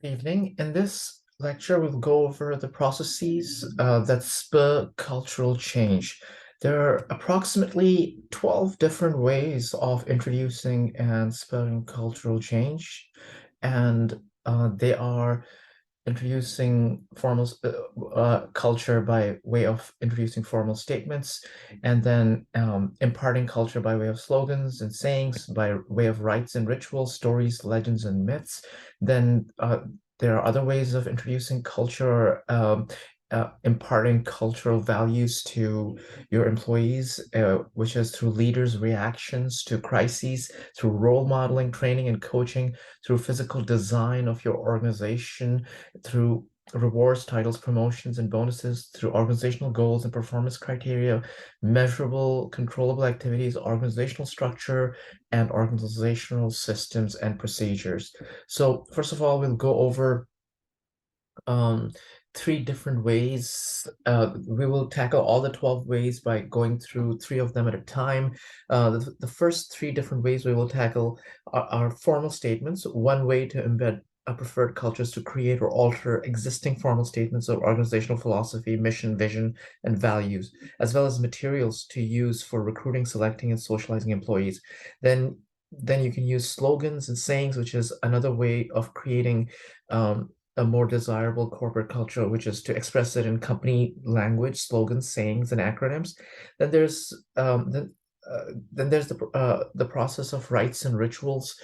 Evening. In this lecture, we'll go over the processes that spur cultural change. There are approximately 12 different ways of introducing and spurring cultural change, and they are introducing culture by way of introducing formal statements, and then imparting culture by way of slogans and sayings, by way of rites and rituals, stories, legends, and myths. Then there are other ways of introducing culture, imparting cultural values to your employees, which is through leaders' reactions to crises, through role modeling, training, and coaching, through physical design of your organization, through rewards, titles, promotions, and bonuses, through organizational goals and performance criteria, measurable, controllable activities, organizational structure, and organizational systems and procedures. So, first of all, we'll go over um, three different ways. We will tackle all the 12 ways by going through three of them at a time. The first three different ways we will tackle are formal statements. One way to embed a preferred culture is to create or alter existing formal statements of organizational philosophy, mission, vision, and values, as well as materials to use for recruiting, selecting, and socializing employees. Then you can use slogans and sayings, which is another way of creating a more desirable corporate culture, which is to express it in company language, slogans, sayings, and acronyms. Then there's then there's the process of rites and rituals.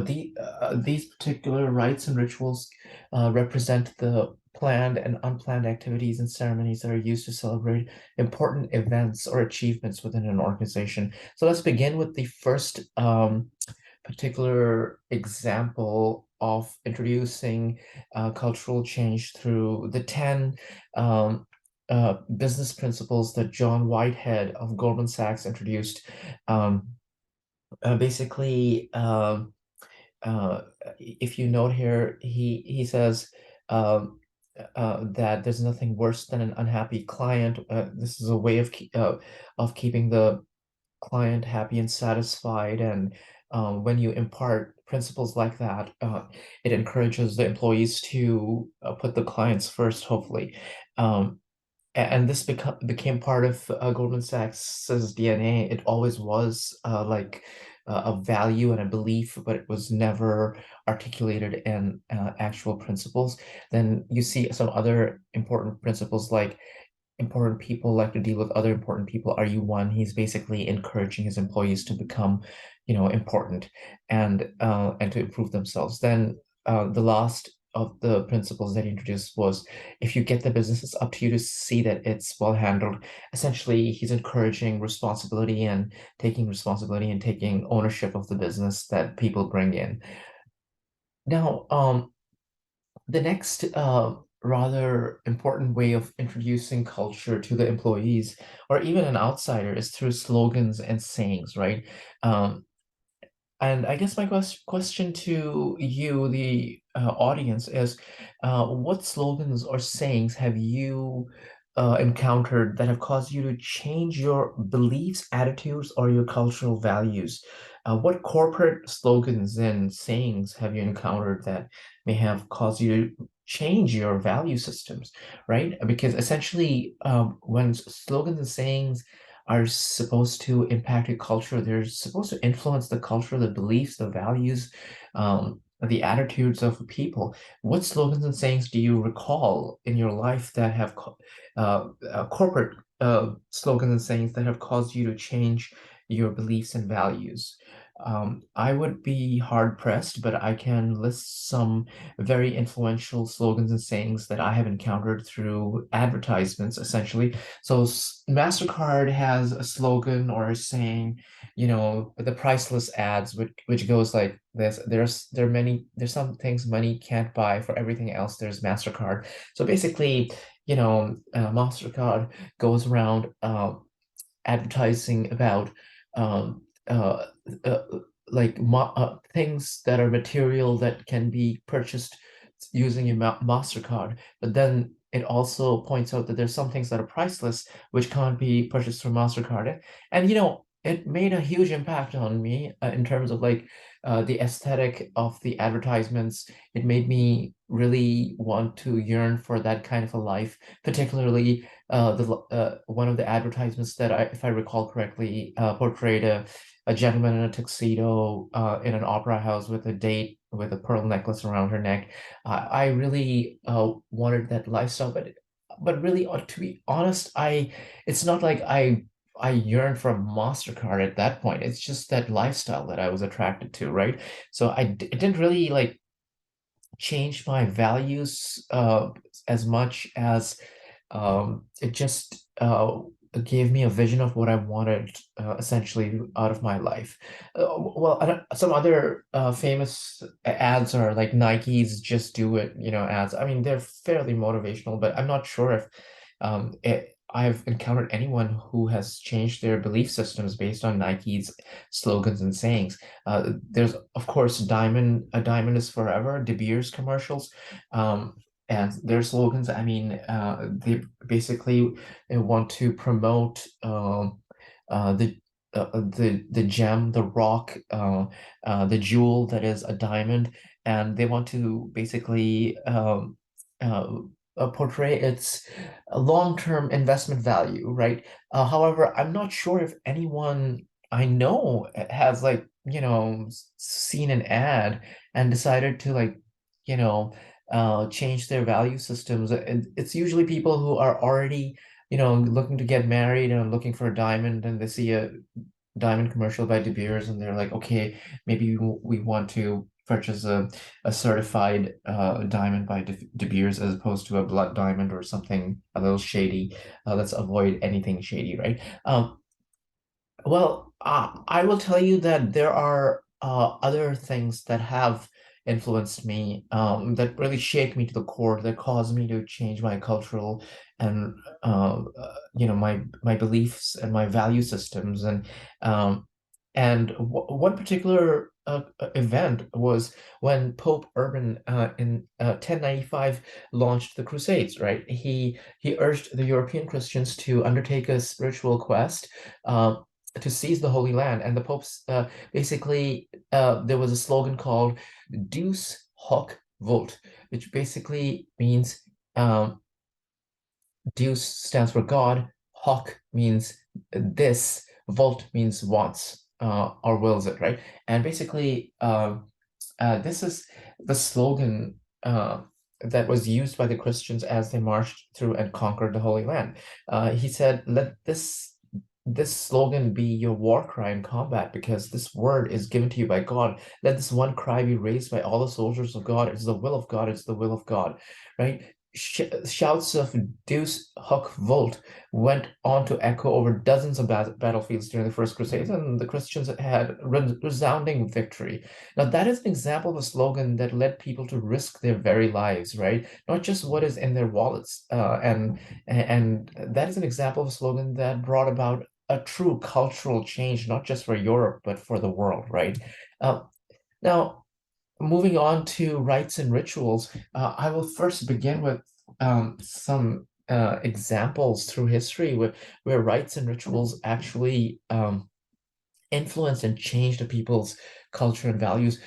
These particular rites and rituals represent the planned and unplanned activities and ceremonies that are used to celebrate important events or achievements within an organization. So let's begin with the first particular example of introducing cultural change through the 10 business principles that John Whitehead of Goldman Sachs introduced. Um, basically, if you note here, he says that there's nothing worse than an unhappy client. This is a way of keeping the client happy and satisfied. And when you impart principles like that, it encourages the employees to put the clients first, hopefully. And this became part of Goldman Sachs's DNA. It always was like a value and a belief, but it was never articulated in actual principles. Then you see some other important principles like important people like to deal with other important people. Are you one? He's basically encouraging his employees to become, important and to improve themselves. Then the last of the principles that he introduced was if you get the business, it's up to you to see that it's well handled. Essentially, he's encouraging responsibility and taking ownership of the business that people bring in. Now, the next rather important way of introducing culture to the employees or even an outsider is through slogans and sayings, right? Um, and I guess my question to you, the audience, is what slogans or sayings have you encountered that have caused you to change your beliefs, attitudes, or your cultural values? What corporate slogans and sayings have you encountered that may have caused you to change your value systems, right? Because essentially, when slogans and sayings are supposed to impact a culture. They're supposed to influence the culture, the beliefs, the values, the attitudes of people. What slogans and sayings do you recall in your life that have corporate slogans and sayings that have caused you to change your beliefs and values? I would be hard pressed, but I can list some very influential slogans and sayings that I have encountered through advertisements, essentially. So MasterCard has a slogan or a saying, the priceless ads, which goes like this: there's some things money can't buy. For everything else, there's MasterCard. So basically, MasterCard goes around advertising about um, uh, uh, things that are material that can be purchased using your MasterCard. But then it also points out that there's some things that are priceless, which can't be purchased through MasterCard. And it made a huge impact on me in terms of like the aesthetic of the advertisements. It made me really want to yearn for that kind of a life, particularly the one of the advertisements that if I recall correctly, portrayed a gentleman in a tuxedo in an opera house with a date with a pearl necklace around her neck. I really wanted that lifestyle, but really, to be honest, it's not like I yearned for a MasterCard at that point. It's just that lifestyle that I was attracted to, right? So it didn't really like change my values as much as it just gave me a vision of what I wanted essentially out of my life. Well, some other famous ads are like Nike's "Just Do It," ads. I mean, they're fairly motivational, but I'm not sure if I've encountered anyone who has changed their belief systems based on Nike's slogans and sayings. There's, of course, a diamond is forever, De Beers commercials. And their slogans, I mean, they basically want to promote uh, the the gem, the rock, the jewel that is a diamond, and they want to basically uh, portray its long-term investment value, right? However, I'm not sure if anyone I know has like, seen an ad and decided to like, you know, change their value systems. And it's usually people who are already, looking to get married and looking for a diamond, and they see a diamond commercial by De Beers, and they're like, okay, maybe we want to purchase a certified diamond by De Beers as opposed to a blood diamond or something a little shady. Let's avoid anything shady, right? Well, I will tell you that there are other things that have influenced me, that really shake me to the core, that caused me to change my cultural and my beliefs and my value systems. And one particular event was when Pope Urban in 1095 launched the Crusades. Right, he urged the European Christians to undertake a spiritual quest. To seize the Holy Land. And the Pope's basically, there was a slogan called Deus Hoc Vult, which basically means Deus stands for God, Hoc means this, Vult means wants or wills it, right? And basically, this is the slogan that was used by the Christians as they marched through and conquered the Holy Land. He said, "Let this slogan be your war cry in combat, because this word is given to you by God. Let this one cry be raised by all the soldiers of God. It's the will of God. It's the will of God," right? Shouts of Deus Hoc Vult went on to echo over dozens of battlefields during the First Crusades, and the Christians had resounding victory. Now, that is an example of a slogan that led people to risk their very lives, right? Not just what is in their wallets. And that is an example of a slogan that brought about a true cultural change, not just for Europe, but for the world, right? Uh, Now, moving on to rites and rituals, I will first begin with some examples through history where rites and rituals actually influenced and changed the people's culture and values.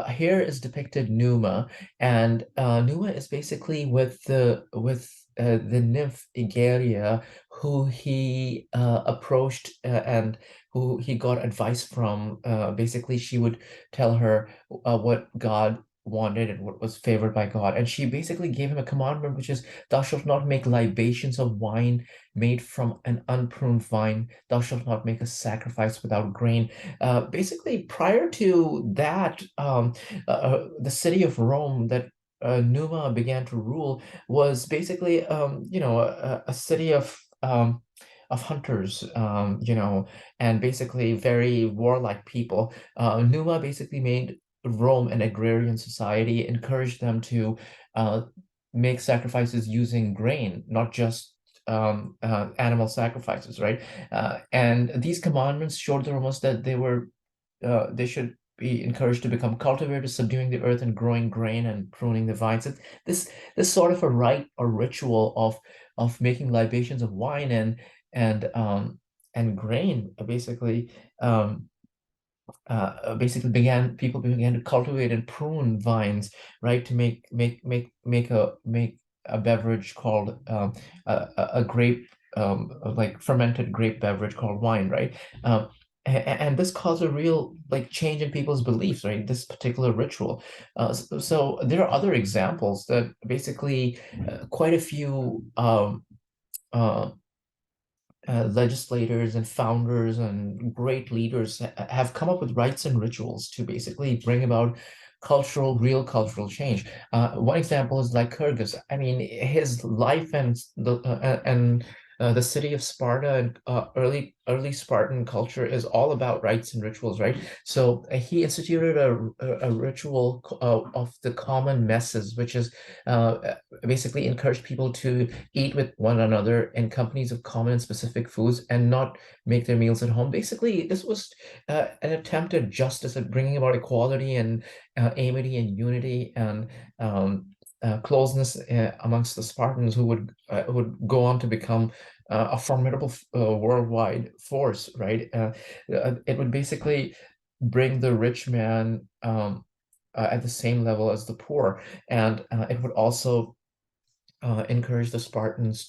Here is depicted Numa, and Numa is basically with the nymph Egeria, who he approached and who he got advice from. Basically, she would tell her what God wanted and what was favored by God, and she basically gave him a commandment, which is, "Thou shalt not make libations of wine made from an unpruned vine. Thou shalt not make a sacrifice without grain." Basically, prior to that, the city of Rome that Numa began to rule was basically, a city of hunters, and basically very warlike people. Numa basically made Rome an agrarian society, encouraged them to uh, make sacrifices using grain, not just animal sacrifices, right? And these commandments showed the Romans that they should be encouraged to become cultivators, subduing the earth and growing grain and pruning the vines. This sort of a rite or ritual of making libations of wine and and grain um, basically began people began to cultivate and prune vines, right, to make a beverage called a grape like fermented grape beverage called wine, right? And this caused a real like change in people's beliefs, right? This particular ritual. So there are other examples that basically quite a few uh, legislators and founders and great leaders have come up with rites and rituals to basically bring about real cultural change. One example is Lycurgus. I mean, his life and the city of Sparta and early Spartan culture is all about rites and rituals, right? So he instituted a ritual of the common messes, which is basically encouraged people to eat with one another in companies of common and specific foods and not make their meals at home. Basically, this was an attempt at justice, at bringing about equality and amity and unity and closeness amongst the Spartans, who would go on to become a formidable worldwide force, right? It would basically bring the rich man at the same level as the poor, and it would also encourage the Spartans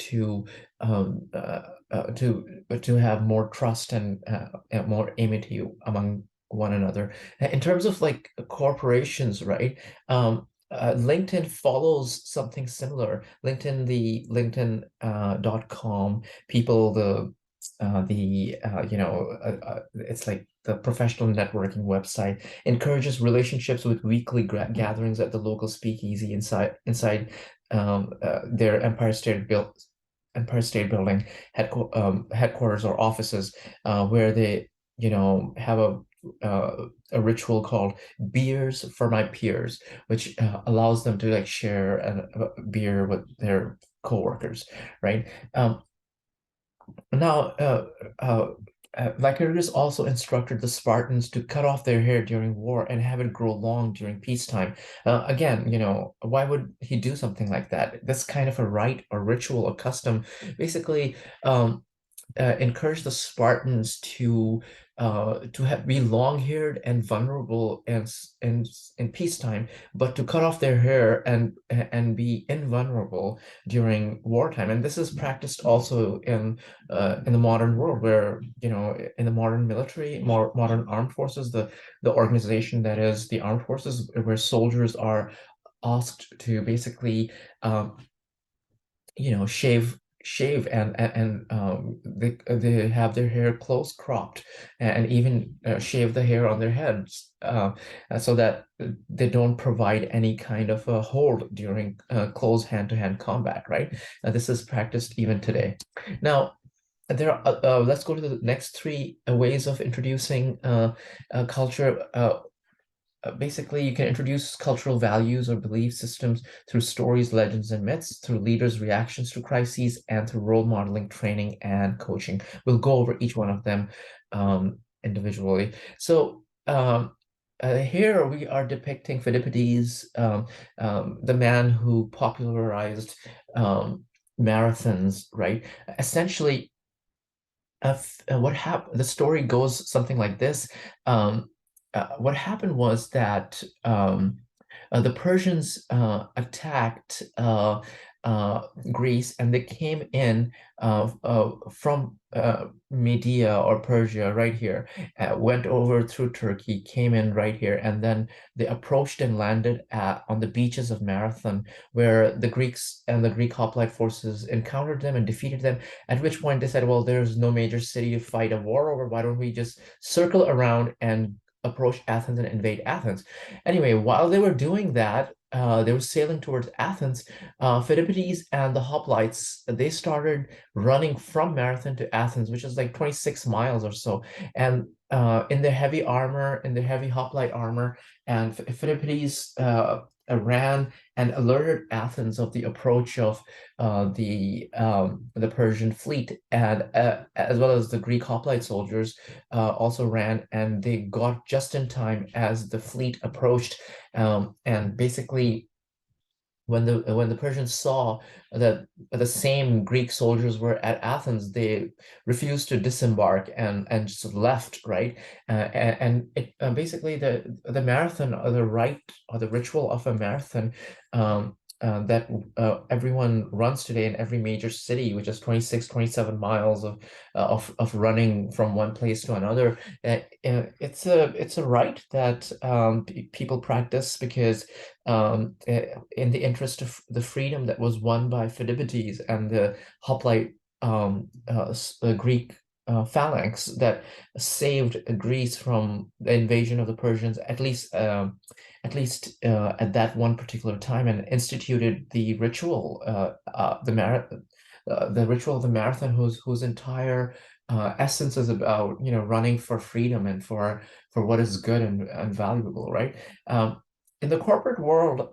um, uh, to have more trust and more amity among one another. In terms of like corporations, right? LinkedIn follows something similar. LinkedIn.com people, it's like the professional networking website encourages relationships with weekly gatherings at the local speakeasy inside their Empire State Building headquarters or offices, where they, have a ritual called beers for my peers, which allows them to like share a beer with their coworkers, right? Now, Lycurgus also instructed the Spartans to cut off their hair during war and have it grow long during peacetime. Again, why would he do something like that? This kind of a rite or ritual or custom basically encouraged the Spartans be long-haired and vulnerable in peacetime, but to cut off their hair and be invulnerable during wartime. And this is practiced also in the modern world, where in the modern military, more modern armed forces, the organization that is the armed forces, where soldiers are asked to basically um, shave and they have their hair close cropped and even shave the hair on their heads so that they don't provide any kind of a hold during close hand-to-hand combat, right? This is practiced even today. Now, let's go to the next three ways of introducing culture. Basically, you can introduce cultural values or belief systems through stories, legends, and myths, through leaders' reactions to crises, and through role modeling, training, and coaching. We'll go over each one of them individually. So here we are depicting Phidippides, the man who popularized marathons, right? Essentially, what happened, the story goes something like this. What happened was that the Persians attacked Greece, and they came in from Media or Persia right here, went over through Turkey, came in right here, and then they approached and landed on the beaches of Marathon, where the Greeks and the Greek hoplite forces encountered them and defeated them, at which point they said, well, there's no major city to fight a war over. Why don't we just circle around and approach Athens and invade Athens? Anyway, while they were doing that, they were sailing towards Athens. Phidippides and the hoplites, they started running from Marathon to Athens, which is like 26 miles or so. And in their heavy armor, in their heavy hoplite armor, and Phidippides ran and alerted Athens of the approach of the Persian fleet, and as well as the Greek hoplite soldiers also ran, and they got just in time as the fleet approached, and basically when the Persians saw that the same Greek soldiers were at Athens, they refused to disembark and just left, right? And it basically the marathon, or the rite or the ritual of a marathon, that everyone runs today in every major city, which is 26, 27 miles of running from one place to another. It's a rite that people practice because in the interest of the freedom that was won by Phidippides and the hoplite Greek phalanx that saved Greece from the invasion of the Persians, at least at that one particular time, and instituted the ritual, the ritual of the marathon, whose entire essence is about running for freedom and for what is good and valuable, right? In the corporate world,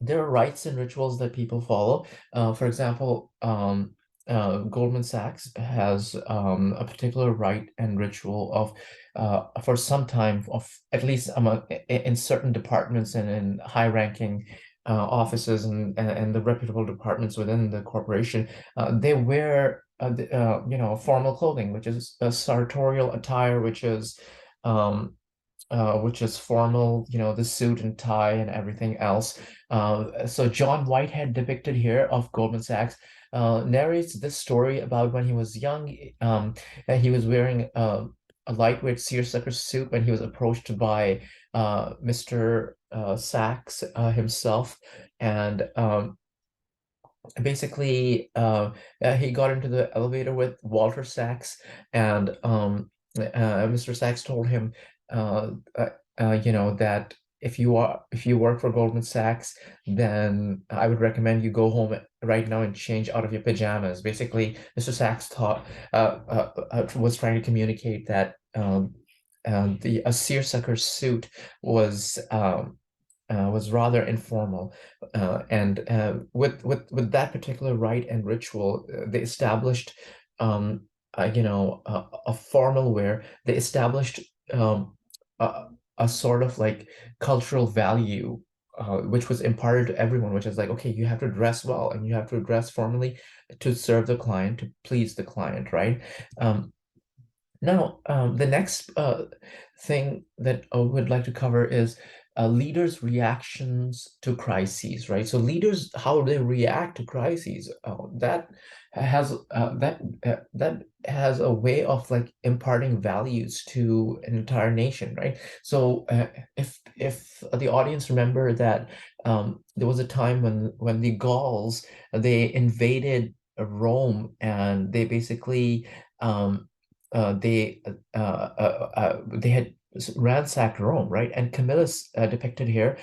there are rites and rituals that people follow. For example, Goldman Sachs has a particular rite and ritual of for some time, of at least in certain departments and in high-ranking offices and the reputable departments within the corporation, they wear formal clothing, which is a sartorial attire, which is formal, the suit and tie and everything else. So John Whitehead, depicted here, of Goldman Sachs, narrates this story about when he was young. And he was wearing a lightweight seersucker suit when he was approached by Mr. Sachs himself, and basically he got into the elevator with Walter Sachs, and Mr. Sachs told him that if you work for Goldman Sachs, then I would recommend you go home right now and change out of your pajamas. Basically, Mr. Sachs was trying to communicate that the a seersucker suit was rather informal, and with that particular rite and ritual, they established a formal wear. They established a, a sort of like cultural value, which was imparted to everyone, which is like, okay, you have to dress well and you have to dress formally to serve the client, to please the client, right? Now, the next thing that I would like to cover is leaders' reactions to crises, right? So leaders, how they react to crises, that has a way of like imparting values to an entire nation, right? So if the audience remember that there was a time when the Gauls, they invaded Rome, and they basically um, they had ransacked Rome, right? And Camillus, depicted here,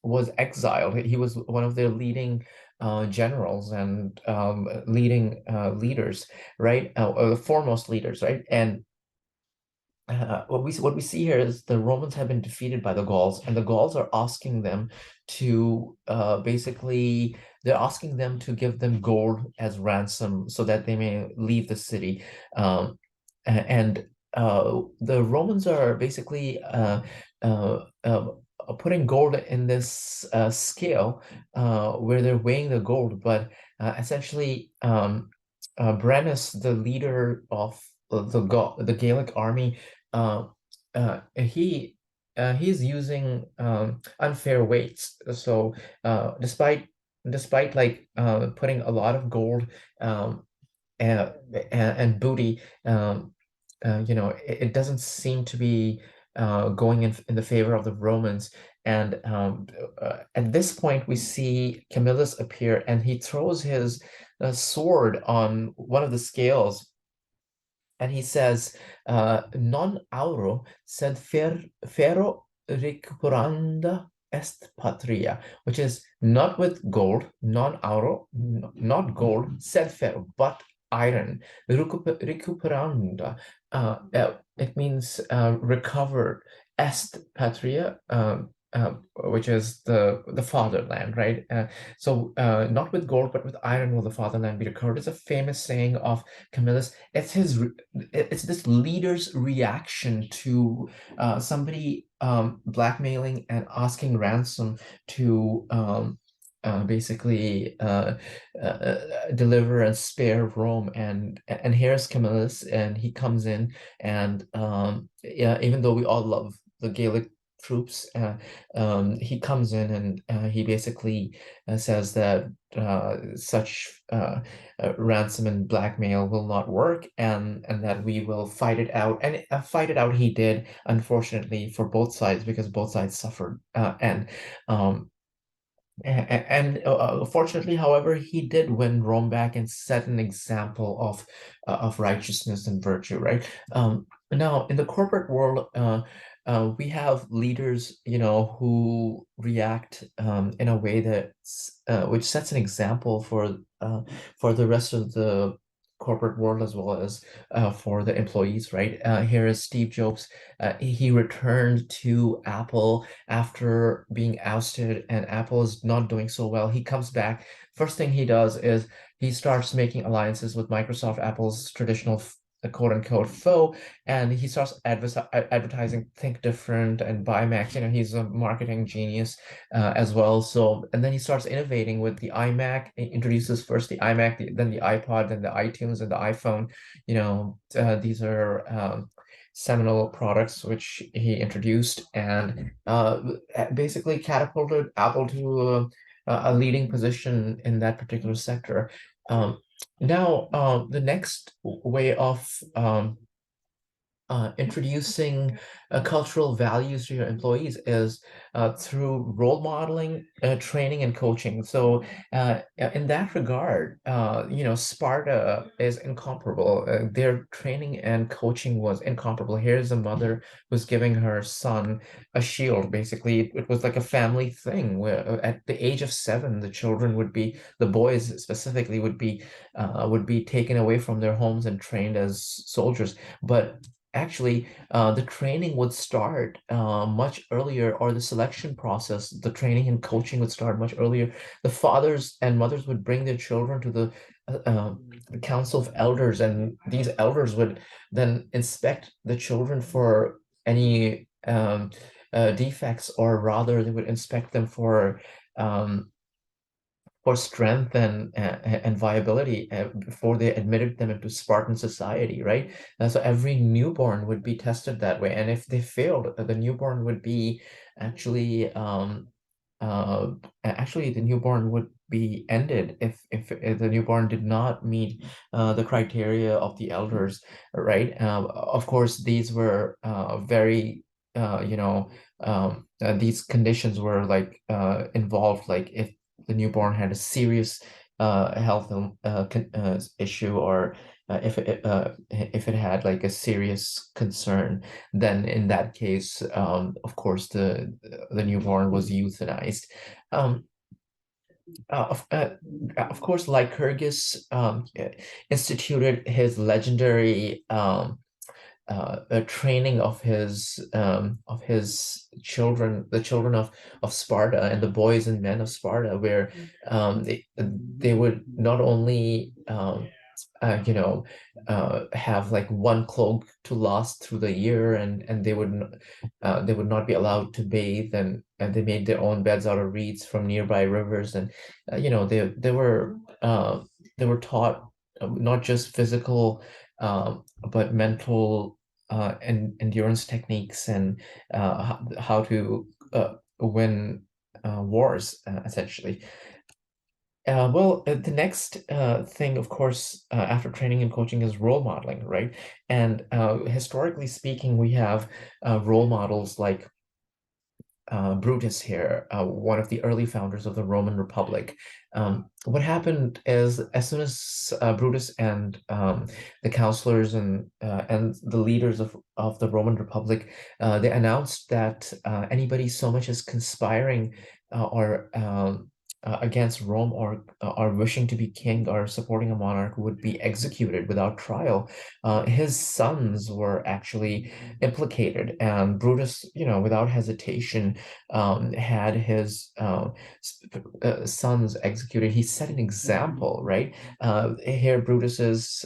was exiled. He was one of their leading generals and leading leaders, right? Or the foremost leaders, right? And what we see here is the Romans have been defeated by the Gauls, and the Gauls are asking them to basically, they're asking them to give them gold as ransom so that they may leave the city. And the Romans are basically uh, uh, putting gold in this scale, where they're weighing the gold, but essentially, Brennus, the leader of the Gaelic army, uh, he's using unfair weights. So despite like putting a lot of gold um, and booty, it doesn't seem to be going in the favor of the Romans. And at this point, we see Camillus appear, and he throws his sword on one of the scales, and he says, "Non auro, sed ferro recuperanda est patria," which is not with gold, non auro, not gold, sed ferro, but iron, recuperanda. It means recover, est patria, which is the fatherland, right? So not with gold, but with iron will the fatherland be recovered. It's a famous saying of Camillus. It's this leader's reaction to somebody blackmailing and asking ransom to basically deliver and spare Rome, and here's Camillus, and he comes in, and yeah, even though we all love the Gallic troops, he comes in, and he basically says that such ransom and blackmail will not work, and that we will fight it out, and fight it out he did, unfortunately for both sides, because both sides suffered, um, fortunately, however, he did win Rome back and set an example of righteousness and virtue, right? Now, in the corporate world, we have leaders, who react in a way that which sets an example for the rest of the corporate world, as well as for the employees, right? Here is Steve Jobs. He returned to Apple after being ousted, and Apple is not doing so well. He comes back. First thing he does is he starts making alliances with Microsoft, Apple's traditional quote unquote foe, and he starts advertising Think Different and Buy Mac. He's a marketing genius as well. So, and then he starts innovating with the iMac. He introduces first the iMac, then the iPod, then the iTunes, and the iPhone. These are seminal products which he introduced, and basically catapulted Apple to a leading position in that particular sector. Now, the next way of introducing cultural values to your employees is through role modeling, training, and coaching. So, in that regard, Sparta is incomparable. Their training and coaching was incomparable. Here's a mother who's giving her son a shield. Basically, it was like a family thing where at the age of 7, the boys specifically would be taken away from their homes and trained as soldiers. But actually, the training would start much earlier, or the selection process, the training and coaching would start much earlier. The fathers and mothers would bring their children to the council of elders, and these elders would then inspect the children for any defects, or rather, they would inspect them for strength and viability before they admitted them into Spartan society, right? So every newborn would be tested that way, and if they failed, the newborn would be actually uh, the newborn would be ended if the newborn did not meet the criteria of the elders, right? Of course, these were very these conditions were like involved, like if the newborn had a serious health issue, or if it had like a serious concern, then in that case, of course, the newborn was euthanized. Um, of course, Lycurgus instituted his legendary a training of his children, the children of Sparta, and the boys and men of Sparta, where they would not only have like one cloak to last through the year, and they would not be allowed to bathe, and they made their own beds out of reeds from nearby rivers, and they were taught not just physical but mental and endurance techniques, and how to win wars, essentially. The next thing, of course, after training and coaching is role modeling, right? And historically speaking, we have role models like Brutus here, one of the early founders of the Roman Republic. What happened is, as soon as Brutus and the counselors and the leaders of the Roman Republic, they announced that anybody so much as conspiring or against Rome, or wishing to be king or supporting a monarch, would be executed without trial. His sons were actually implicated, and Brutus, without hesitation, had his sons executed. He set an example, right? Here, Brutus is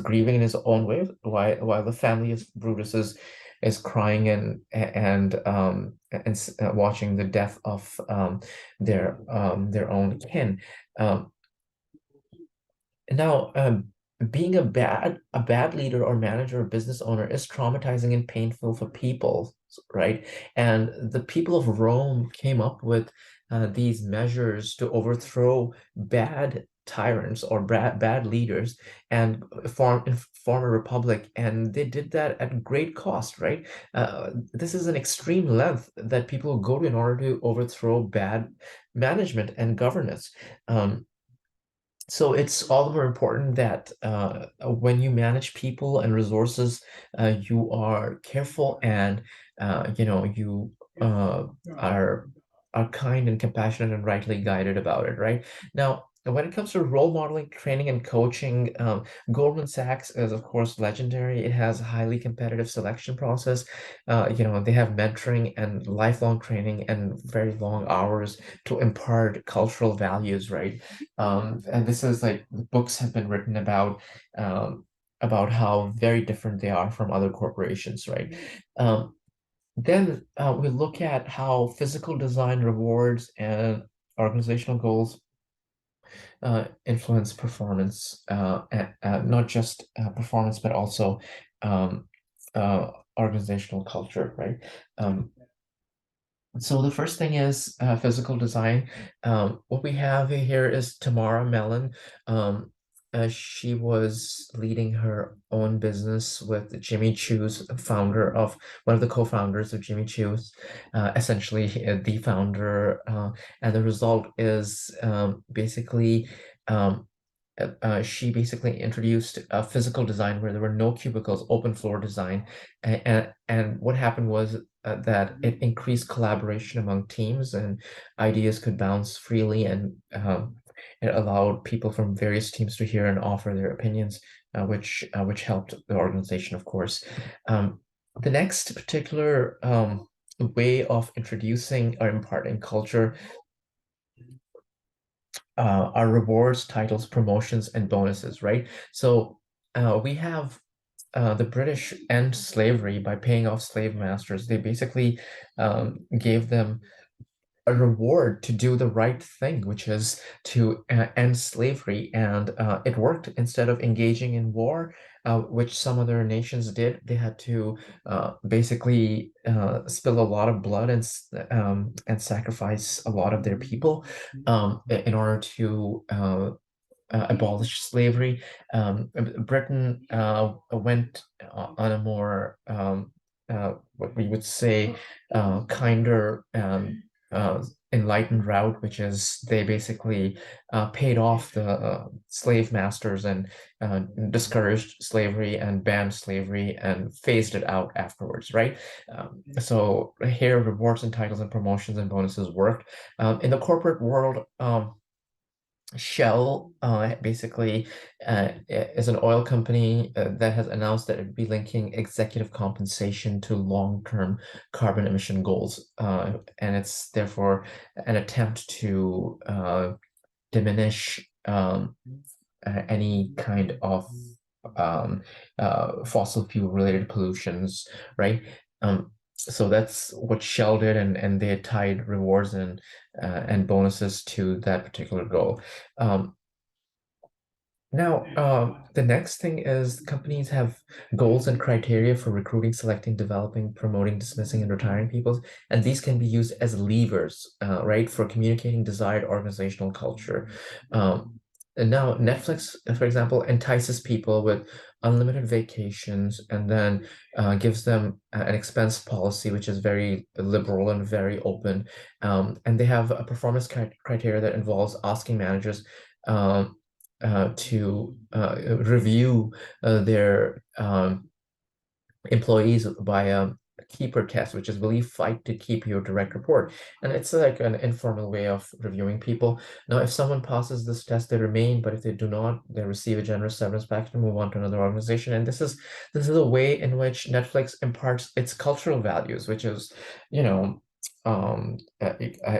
grieving in his own way, while the family of Brutus is crying and watching the death of their own kin. Um, Now, being a bad leader or manager or business owner is traumatizing and painful for people, right? And the people of Rome came up with these measures to overthrow bad tyrants or bad leaders and form a republic. And they did that at great cost, right? This is an extreme length that people go to in order to overthrow bad management and governance. So it's all the more important that when you manage people and resources, you are careful and you uh, are are kind and compassionate and rightly guided about it, right? Now, when it comes to role modeling, training, and coaching, Goldman Sachs is, of course, legendary. It has a highly competitive selection process. They have mentoring and lifelong training and very long hours to impart cultural values, right? And this is like books have been written about how very different they are from other corporations, right? Um, then we look at how physical design rewards and organizational goals influence performance, not just performance, but also um, organizational culture, right? Um, so the first thing is physical design. What we have here is Tamara Mellon. She was leading her own business with Jimmy Choo's founder of one of the co-founders of Jimmy Choo's, essentially the founder. And the result is basically she basically introduced a physical design where there were no cubicles, open floor design. And what happened was that it increased collaboration among teams and ideas could bounce freely and it allowed people from various teams to hear and offer their opinions, which helped the organization, of course. Um, the next particular way of introducing or imparting culture are rewards, titles, promotions, and bonuses, right? So we have the British end slavery by paying off slave masters. They basically gave them a reward to do the right thing, which is to end slavery. And it worked. Instead of engaging in war, which some other nations did, they had to basically spill a lot of blood and sacrifice a lot of their people in order to abolish slavery. Britain went on a more what we would say kinder enlightened route, which is they basically paid off the slave masters and discouraged slavery and banned slavery and phased it out afterwards, right? So here, rewards and titles and promotions and bonuses worked. In the corporate world, Shell basically is an oil company that has announced that it would be linking executive compensation to long-term carbon emission goals. And it's therefore an attempt to diminish any kind of um, fossil fuel related pollutions, right? So that's what Shell did, and they tied rewards and bonuses to that particular goal. Um, Now, the next thing is companies have goals and criteria for recruiting, selecting, developing, promoting, dismissing, and retiring people. And these can be used as levers, right, for communicating desired organizational culture. And now Netflix, for example, entices people with unlimited vacations and then gives them an expense policy, which is very liberal and very open. And they have a performance criteria that involves asking managers to review their employees by a keeper test, which is believe fight to keep your direct report. And it's like an informal way of reviewing people. Now, if someone passes this test, they remain, but if they do not, they receive a generous severance package to move on to another organization. And this is a way in which Netflix imparts its cultural values, which is, you know,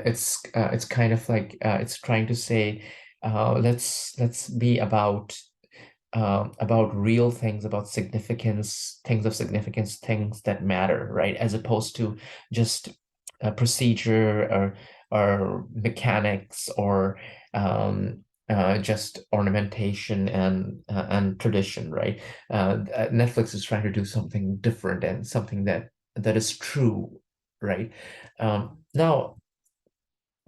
it's kind of like it's trying to say let's be about about real things, about significance, things of significance, things that matter, right? As opposed to just a procedure or mechanics or just ornamentation and tradition, right? Netflix is trying to do something different and something that is true, right? Now,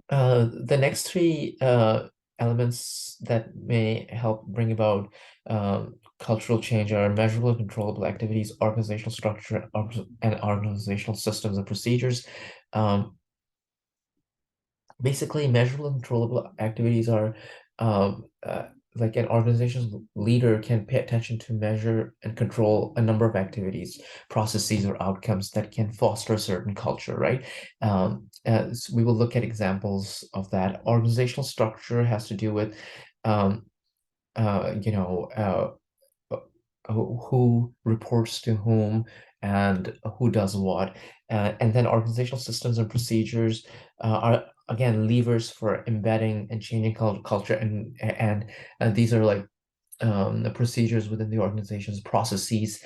the next three elements that may help bring about cultural change are measurable and controllable activities, organizational structure, and organizational systems and procedures. Um, Basically, measurable and controllable activities are like an organization's leader can pay attention to measure and control a number of activities, processes, or outcomes that can foster a certain culture, right? So we will look at examples of that. Organizational structure has to do with, um, you know, who reports to whom and who does what. And then organizational systems and procedures are again levers for embedding and changing culture, and these are like the procedures within the organization's processes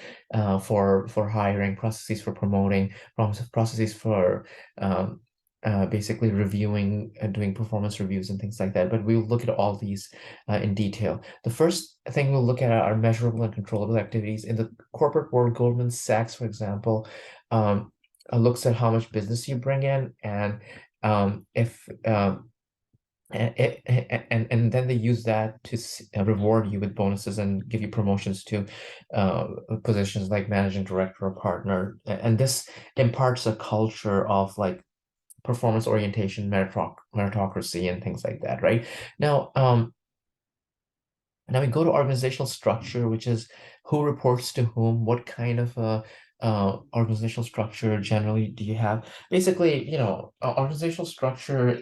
for hiring, processes for promoting, processes for basically reviewing and doing performance reviews and things like that. But we'll look at all these in detail. The first thing we'll look at are measurable and controllable activities. In the corporate world, Goldman Sachs, for example, looks at how much business you bring in and if and then they use that to reward you with bonuses and give you promotions to positions like managing director or partner. And this imparts a culture of like performance orientation, meritocracy, and things like that, right? Now, now we go to organizational structure, which is who reports to whom, what kind of organizational structure generally do you have? Basically, organizational structure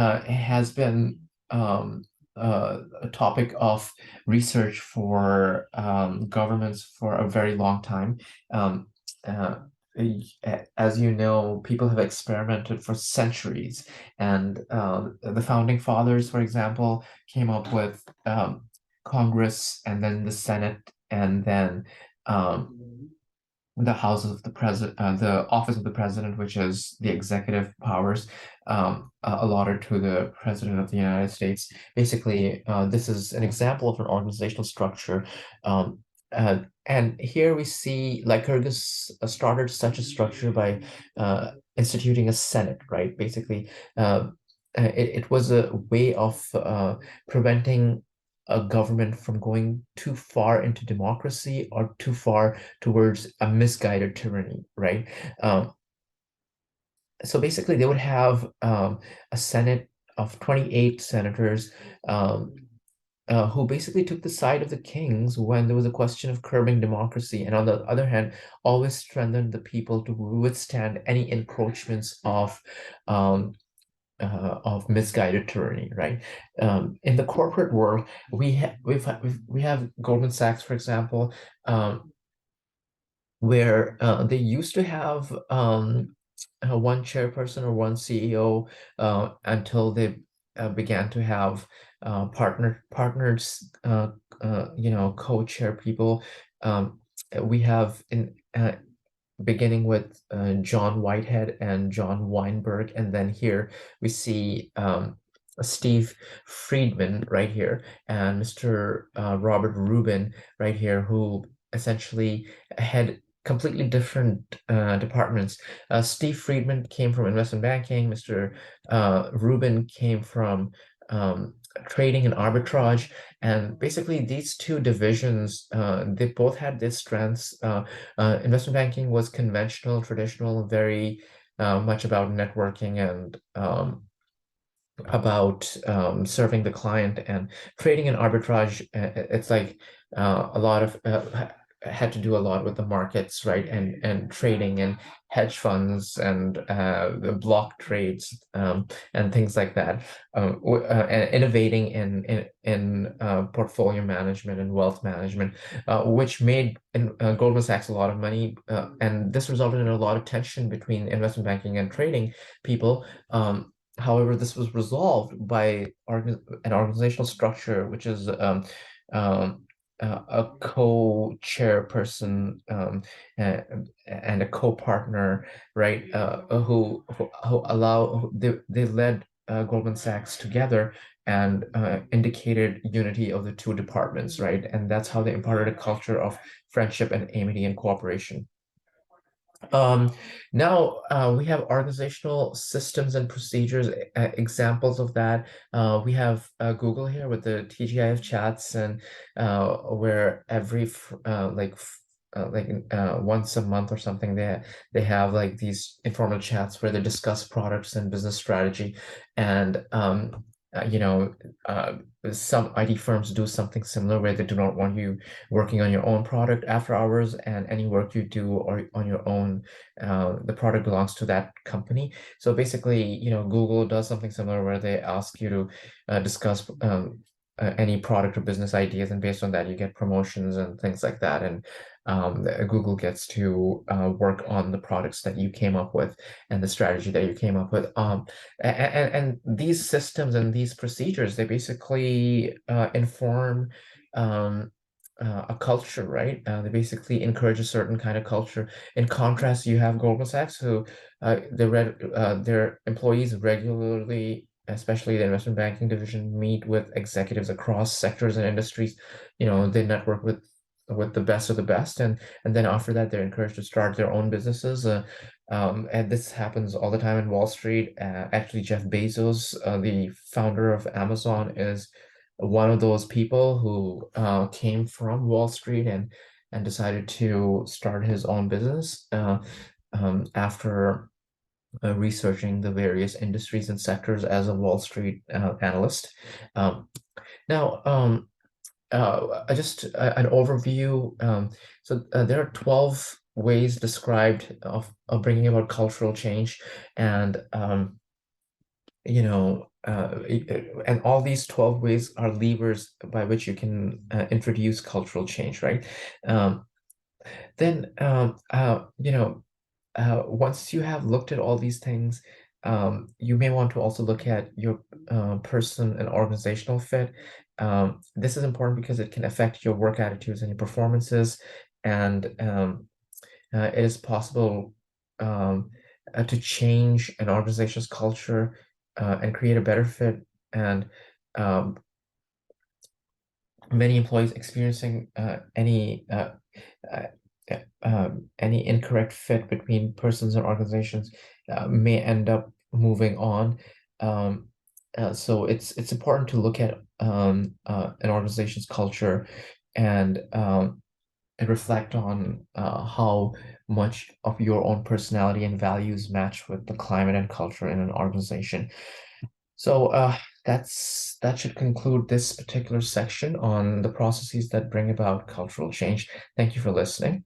has been a topic of research for governments for a very long time. Um, uh, as you know, people have experimented for centuries, and the founding fathers, for example, came up with Congress and then the Senate and then the House of the President, the Office of the President, which is the executive powers allotted to the President of the United States. Basically, this is an example of an organizational structure. Um, and here we see Lycurgus started such a structure by instituting a Senate, right? Basically, it was a way of preventing a government from going too far into democracy or too far towards a misguided tyranny, right? Um, so basically, they would have a Senate of 28 senators who basically took the side of the kings when there was a question of curbing democracy, and on the other hand, always strengthened the people to withstand any encroachments of misguided tyranny, right? In the corporate world, we have Goldman Sachs, for example, where they used to have one chairperson or one CEO until they began to have partners, co-chair people. We have in beginning with John Whitehead and John Weinberg, and then here we see Steve Friedman right here and Mr. Robert Rubin right here, who essentially had completely different departments. Steve Friedman came from investment banking. Mr. Rubin came from trading and arbitrage. And basically, these two divisions, they both had their strengths. Investment banking was conventional, traditional, very much about networking and about serving the client. And trading and arbitrage, it's like a lot of had to do a lot with the markets, right? And trading and hedge funds and block trades and things like that. And innovating in portfolio management and wealth management, which made Goldman Sachs a lot of money. And this resulted in a lot of tension between investment banking and trading people. However, this was resolved by an organizational structure, which is um, a co-chairperson and a co-partner, right? Who they led Goldman Sachs together and indicated unity of the two departments, right? And that's how they imparted a culture of friendship and amity and cooperation. Um, Now we have organizational systems and procedures, examples of that. We have Google here with the TGIF chats, and where once a month or something, they have like these informal chats where they discuss products and business strategy, and uh, you know uh, some IT firms do something similar where they do not want you working on your own product after hours, and any work you do or on your own, the product belongs to that company. So basically, Google does something similar where they ask you to discuss any product or business ideas, and based on that, you get promotions and things like that. And Google gets to work on the products that you came up with and the strategy that you came up with. And these systems and these procedures, they basically inform um, a culture, right? They basically encourage a certain kind of culture. In contrast, you have Goldman Sachs, who their employees regularly, especially the investment banking division, meet with executives across sectors and industries. They network with the best of the best, and then after that, they're encouraged to start their own businesses. And this happens all the time in Wall Street. Actually, Jeff Bezos, the founder of Amazon, is one of those people who came from Wall Street and decided to start his own business after researching the various industries and sectors as a Wall Street analyst. Um, Now, just an overview. So there are 12 ways described of bringing about cultural change, and and all these 12 ways are levers by which you can introduce cultural change, right? Um, then, once you have looked at all these things, you may want to also look at your person and organizational fit. This is important because it can affect your work attitudes and your performances, and it is possible um, to change an organization's culture and create a better fit. And um, many employees experiencing uh, any incorrect fit between persons or organizations may end up moving on. Um, so it's important to look at an organization's culture and reflect on how much of your own personality and values match with the climate and culture in an organization. So that should conclude this particular section on the processes that bring about cultural change. Thank you for listening.